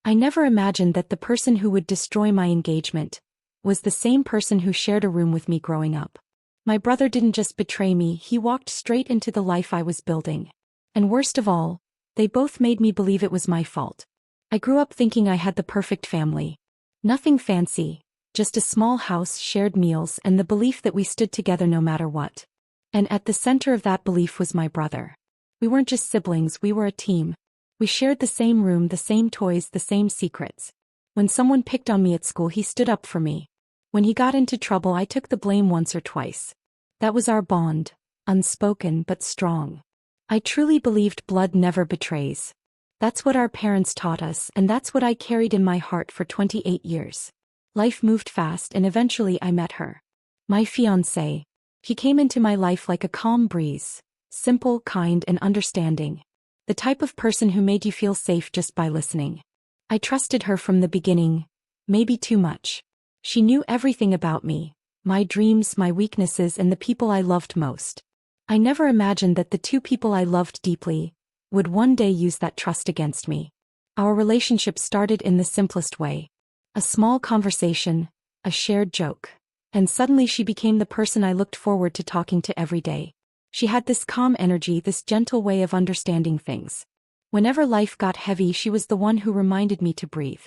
I never imagined that the person who would destroy my engagement was the same person who shared a room with me growing up. My brother didn't just betray me, he walked straight into the life I was building. And worst of all, they both made me believe it was my fault. I grew up thinking I had the perfect family. Nothing fancy, just a small house, shared meals, and the belief that we stood together no matter what. And at the center of that belief was my brother. We weren't just siblings, we were a team. We shared the same room, the same toys, the same secrets. When someone picked on me at school, he stood up for me. When he got into trouble, I took the blame once or twice. That was our bond, unspoken but strong. I truly believed blood never betrays. That's what our parents taught us, and that's what I carried in my heart for 28 years. Life moved fast, and eventually I met her. My fiancé. He came into my life like a calm breeze, simple, kind, and understanding. The type of person who made you feel safe just by listening. I trusted her from the beginning, maybe too much. She knew everything about me, my dreams, my weaknesses, and the people I loved most. I never imagined that the two people I loved deeply would one day use that trust against me. Our relationship started in the simplest way. A small conversation, a shared joke. And suddenly she became the person I looked forward to talking to every day. She had this calm energy, this gentle way of understanding things. Whenever life got heavy, she was the one who reminded me to breathe.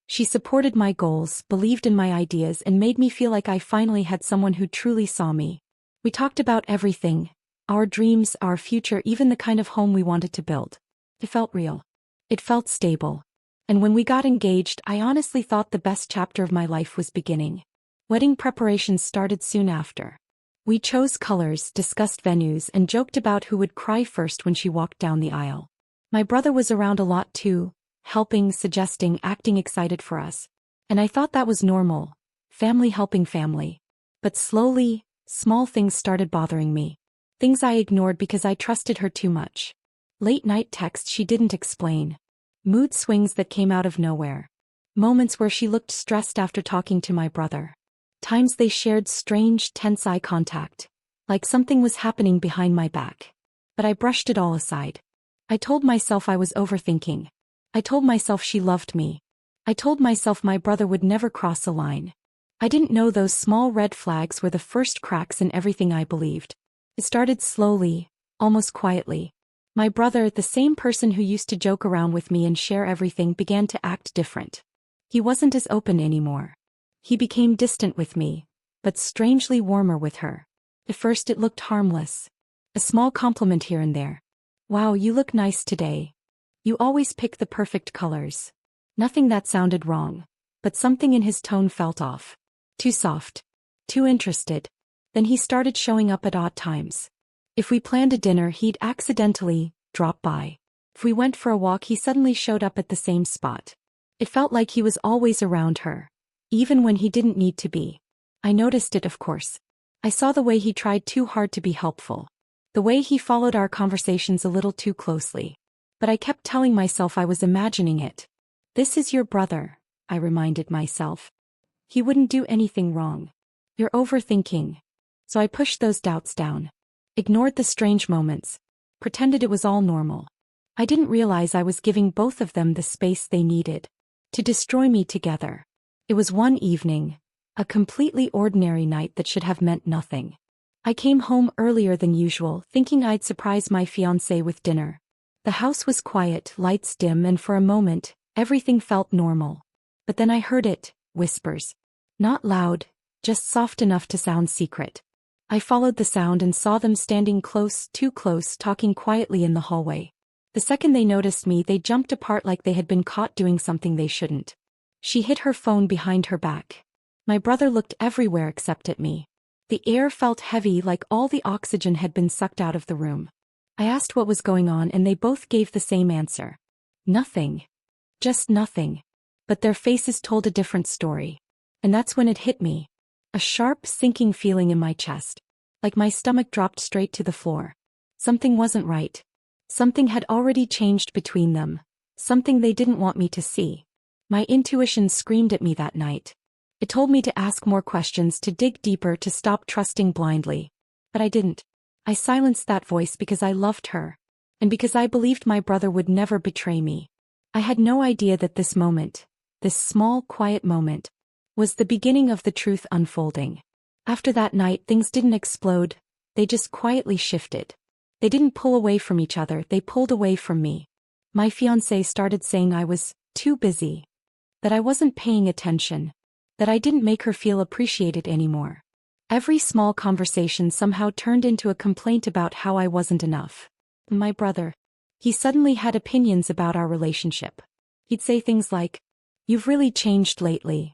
She supported my goals, believed in my ideas, and made me feel like I finally had someone who truly saw me. We talked about everything. Our dreams, our future, even the kind of home we wanted to build. It felt real. It felt stable. And when we got engaged, I honestly thought the best chapter of my life was beginning. Wedding preparations started soon after. We chose colors, discussed venues, and joked about who would cry first when she walked down the aisle. My brother was around a lot too, helping, suggesting, acting excited for us. And I thought that was normal. Family helping family. But slowly, small things started bothering me. Things I ignored because I trusted her too much. Late night texts she didn't explain. Mood swings that came out of nowhere. Moments where she looked stressed after talking to my brother. Times they shared strange, tense eye contact. Like something was happening behind my back. But I brushed it all aside. I told myself I was overthinking. I told myself she loved me. I told myself my brother would never cross a line. I didn't know those small red flags were the first cracks in everything I believed. It started slowly, almost quietly. My brother, the same person who used to joke around with me and share everything, began to act different. He wasn't as open anymore. He became distant with me, but strangely warmer with her. At first it looked harmless. A small compliment here and there. Wow, you look nice today. You always pick the perfect colors. Nothing that sounded wrong, but something in his tone felt off. Too soft. Too interested. Then he started showing up at odd times. If we planned a dinner, he'd accidentally drop by. If we went for a walk, he suddenly showed up at the same spot. It felt like he was always around her, even when he didn't need to be. I noticed it, of course. I saw the way he tried too hard to be helpful. The way he followed our conversations a little too closely. But I kept telling myself I was imagining it. This is your brother, I reminded myself. He wouldn't do anything wrong. You're overthinking. So I pushed those doubts down. Ignored the strange moments. Pretended it was all normal. I didn't realize I was giving both of them the space they needed to destroy me together. It was one evening, a completely ordinary night that should have meant nothing. I came home earlier than usual, thinking I'd surprise my fiancé with dinner. The house was quiet, lights dim, and for a moment, everything felt normal. But then I heard it, whispers. Not loud, just soft enough to sound secret. I followed the sound and saw them standing close, too close, talking quietly in the hallway. The second they noticed me, they jumped apart like they had been caught doing something they shouldn't. She hid her phone behind her back. My brother looked everywhere except at me. The air felt heavy, like all the oxygen had been sucked out of the room. I asked what was going on, and they both gave the same answer. Nothing. Just nothing. But their faces told a different story. And that's when it hit me. A sharp, sinking feeling in my chest. Like my stomach dropped straight to the floor. Something wasn't right. Something had already changed between them. Something they didn't want me to see. My intuition screamed at me that night. It told me to ask more questions, to dig deeper, to stop trusting blindly. But I didn't. I silenced that voice because I loved her. And because I believed my brother would never betray me. I had no idea that this moment, this small, quiet moment, was the beginning of the truth unfolding. After that night, things didn't explode, they just quietly shifted. They didn't pull away from each other, they pulled away from me. My fiancé started saying I was too busy, that I wasn't paying attention, that I didn't make her feel appreciated anymore. Every small conversation somehow turned into a complaint about how I wasn't enough. My brother, he suddenly had opinions about our relationship. He'd say things like, "You've really changed lately,"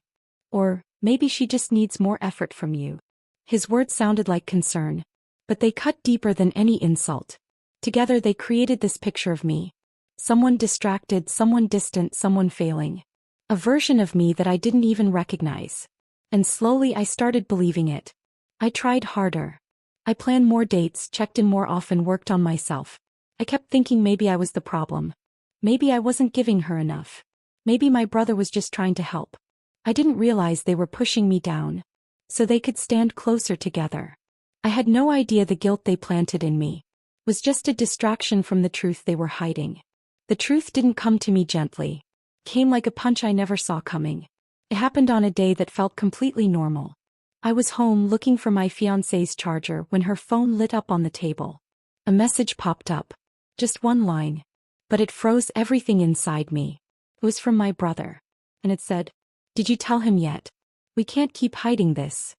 or, "Maybe she just needs more effort from you." His words sounded like concern, but they cut deeper than any insult. Together they created this picture of me. Someone distracted, someone distant, someone failing. A version of me that I didn't even recognize. And slowly I started believing it. I tried harder. I planned more dates, checked in more often, worked on myself. I kept thinking maybe I was the problem. Maybe I wasn't giving her enough. Maybe my brother was just trying to help. I didn't realize they were pushing me down, so they could stand closer together. I had no idea the guilt they planted in me was just a distraction from the truth they were hiding. The truth didn't come to me gently. It came like a punch I never saw coming. It happened on a day that felt completely normal. I was home looking for my fiancé's charger when her phone lit up on the table. A message popped up. Just one line. But it froze everything inside me. It was from my brother. And it said, "Did you tell him yet? We can't keep hiding this."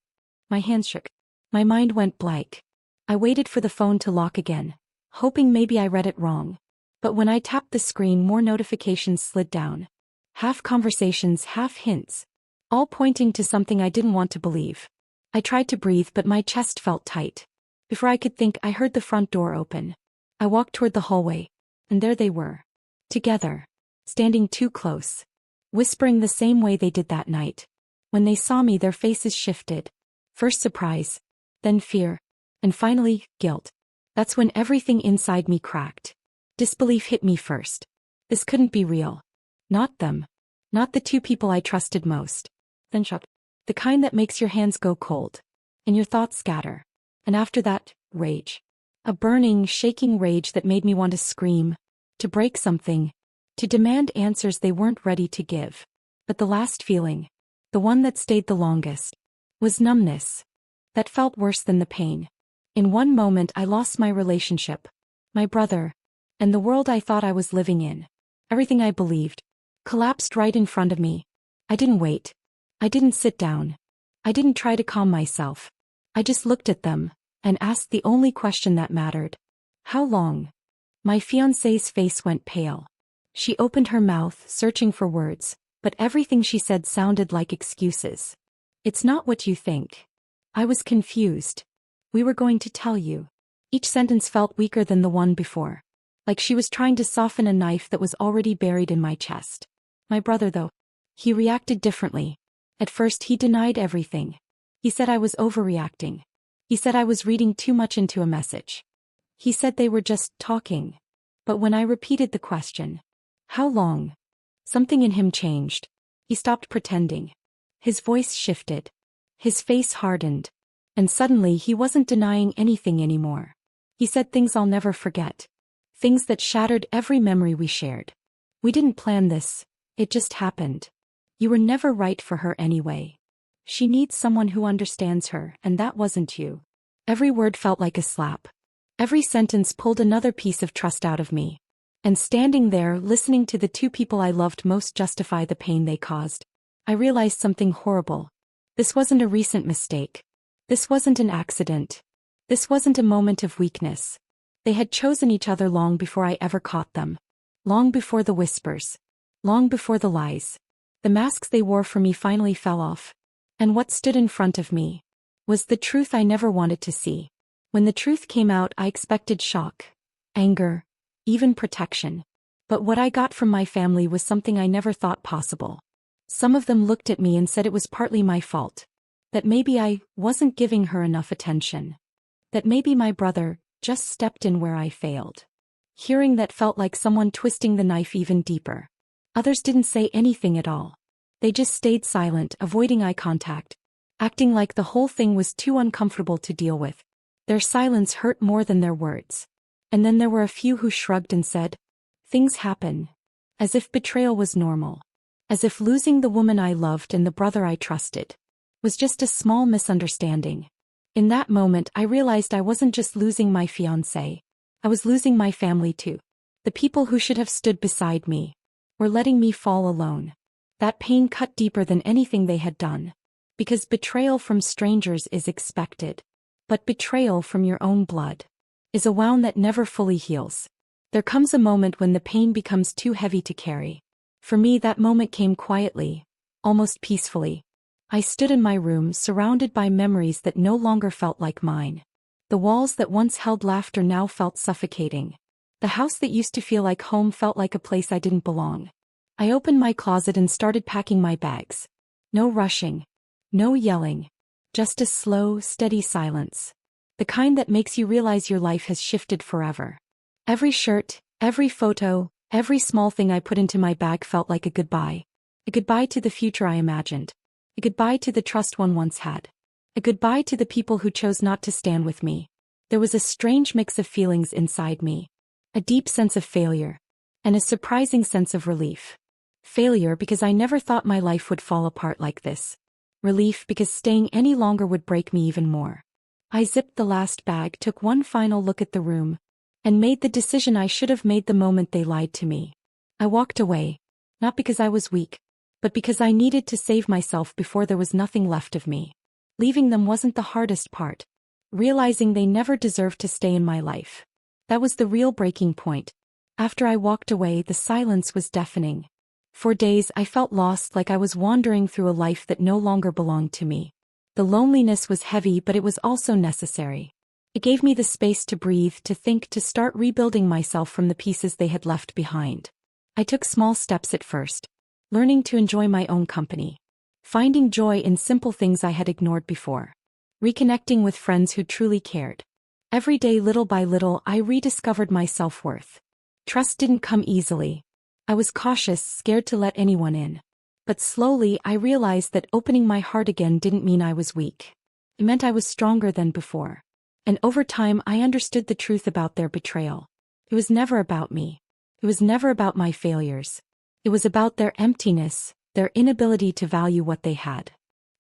My hands shook. My mind went blank. I waited for the phone to lock again, hoping maybe I read it wrong. But when I tapped the screen, more notifications slid down. Half conversations, half hints. All pointing to something I didn't want to believe. I tried to breathe, but my chest felt tight. Before I could think, I heard the front door open. I walked toward the hallway, and there they were. Together. Standing too close. Whispering the same way they did that night. When they saw me, their faces shifted. First surprise, then fear, and finally, guilt. That's when everything inside me cracked. Disbelief hit me first. This couldn't be real. Not them. Not the two people I trusted most. Then shock. The kind that makes your hands go cold. And your thoughts scatter. And after that, rage. A burning, shaking rage that made me want to scream. To break something. To demand answers they weren't ready to give. But the last feeling, the one that stayed the longest, was numbness. That felt worse than the pain. In one moment I lost my relationship, my brother, and the world I thought I was living in. Everything I believed collapsed right in front of me. I didn't wait. I didn't sit down. I didn't try to calm myself. I just looked at them and asked the only question that mattered. How long? My fiancé's face went pale. She opened her mouth, searching for words, but everything she said sounded like excuses. "It's not what you think." I was confused. "We were going to tell you." Each sentence felt weaker than the one before. Like she was trying to soften a knife that was already buried in my chest. My brother, though, he reacted differently. At first he denied everything. He said I was overreacting. He said I was reading too much into a message. He said they were just talking. But when I repeated the question, "How long?" something in him changed. He stopped pretending. His voice shifted. His face hardened. And suddenly he wasn't denying anything anymore. He said things I'll never forget. Things that shattered every memory we shared. "We didn't plan this. It just happened. You were never right for her anyway. She needs someone who understands her, and that wasn't you." Every word felt like a slap. Every sentence pulled another piece of trust out of me. And standing there, listening to the two people I loved most justify the pain they caused, I realized something horrible. This wasn't a recent mistake. This wasn't an accident. This wasn't a moment of weakness. They had chosen each other long before I ever caught them. Long before the whispers. Long before the lies. The masks they wore for me finally fell off. And what stood in front of me was the truth I never wanted to see. When the truth came out, I expected shock, anger, even protection. But what I got from my family was something I never thought possible. Some of them looked at me and said it was partly my fault. That maybe I wasn't giving her enough attention. That maybe my brother just stepped in where I failed. Hearing that felt like someone twisting the knife even deeper. Others didn't say anything at all. They just stayed silent, avoiding eye contact, acting like the whole thing was too uncomfortable to deal with. Their silence hurt more than their words. And then there were a few who shrugged and said, "Things happen. As if betrayal was normal. As if losing the woman I loved and the brother I trusted was just a small misunderstanding. In that moment I realized I wasn't just losing my fiancé. I was losing my family too. The people who should have stood beside me were letting me fall alone. That pain cut deeper than anything they had done. Because betrayal from strangers is expected. But betrayal from your own blood is a wound that never fully heals. There comes a moment when the pain becomes too heavy to carry. For me, that moment came quietly, almost peacefully. I stood in my room surrounded by memories that no longer felt like mine. The walls that once held laughter now felt suffocating. The house that used to feel like home felt like a place I didn't belong. I opened my closet and started packing my bags. No rushing. No yelling. Just a slow, steady silence. The kind that makes you realize your life has shifted forever. Every shirt, every photo, every small thing I put into my bag felt like a goodbye. A goodbye to the future I imagined. A goodbye to the trust one once had. A goodbye to the people who chose not to stand with me. There was a strange mix of feelings inside me. A deep sense of failure. And a surprising sense of relief. Failure because I never thought my life would fall apart like this. Relief because staying any longer would break me even more. I zipped the last bag, took one final look at the room, and made the decision I should have made the moment they lied to me. I walked away, not because I was weak, but because I needed to save myself before there was nothing left of me. Leaving them wasn't the hardest part. Realizing they never deserved to stay in my life. That was the real breaking point. After I walked away, the silence was deafening. For days I felt lost, like I was wandering through a life that no longer belonged to me. The loneliness was heavy, but it was also necessary. It gave me the space to breathe, to think, to start rebuilding myself from the pieces they had left behind. I took small steps at first. Learning to enjoy my own company. Finding joy in simple things I had ignored before. Reconnecting with friends who truly cared. Every day, little by little, I rediscovered my self-worth. Trust didn't come easily. I was cautious, scared to let anyone in. But slowly I realized that opening my heart again didn't mean I was weak. It meant I was stronger than before. And over time I understood the truth about their betrayal. It was never about me. It was never about my failures. It was about their emptiness, their inability to value what they had.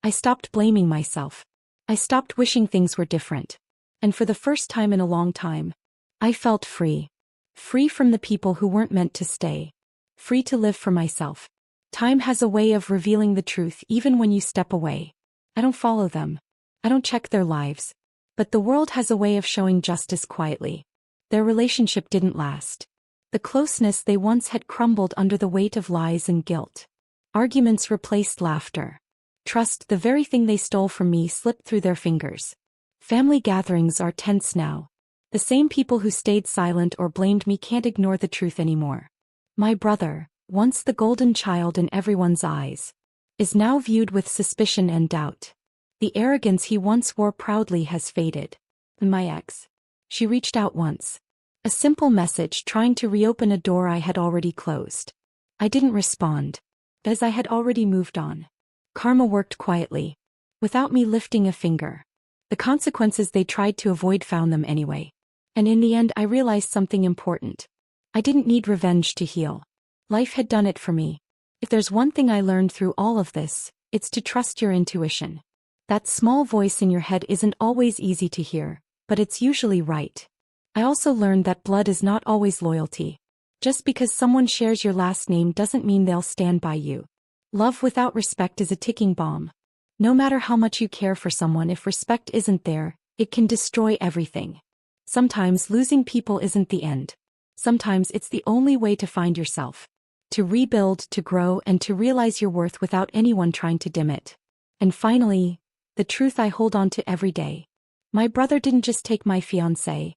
I stopped blaming myself. I stopped wishing things were different. And for the first time in a long time, I felt free. Free from the people who weren't meant to stay. Free to live for myself. Time has a way of revealing the truth even when you step away. I don't follow them. I don't check their lives. But the world has a way of showing justice quietly. Their relationship didn't last. The closeness they once had crumbled under the weight of lies and guilt. Arguments replaced laughter. Trust, the very thing they stole from me, slipped through their fingers. Family gatherings are tense now. The same people who stayed silent or blamed me can't ignore the truth anymore. My brother, once the golden child in everyone's eyes, is now viewed with suspicion and doubt. The arrogance he once wore proudly has faded. And my ex. She reached out once. A simple message trying to reopen a door I had already closed. I didn't respond, as I had already moved on. Karma worked quietly, without me lifting a finger. The consequences they tried to avoid found them anyway. And in the end I realized something important. I didn't need revenge to heal. Life had done it for me. If there's one thing I learned through all of this, it's to trust your intuition. That small voice in your head isn't always easy to hear, but it's usually right. I also learned that blood is not always loyalty. Just because someone shares your last name doesn't mean they'll stand by you. Love without respect is a ticking bomb. No matter how much you care for someone, if respect isn't there, it can destroy everything. Sometimes losing people isn't the end. Sometimes it's the only way to find yourself. To rebuild, to grow, and to realize your worth without anyone trying to dim it. And finally, the truth I hold on to every day. My brother didn't just take my fiancé.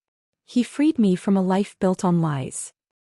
He freed me from a life built on lies.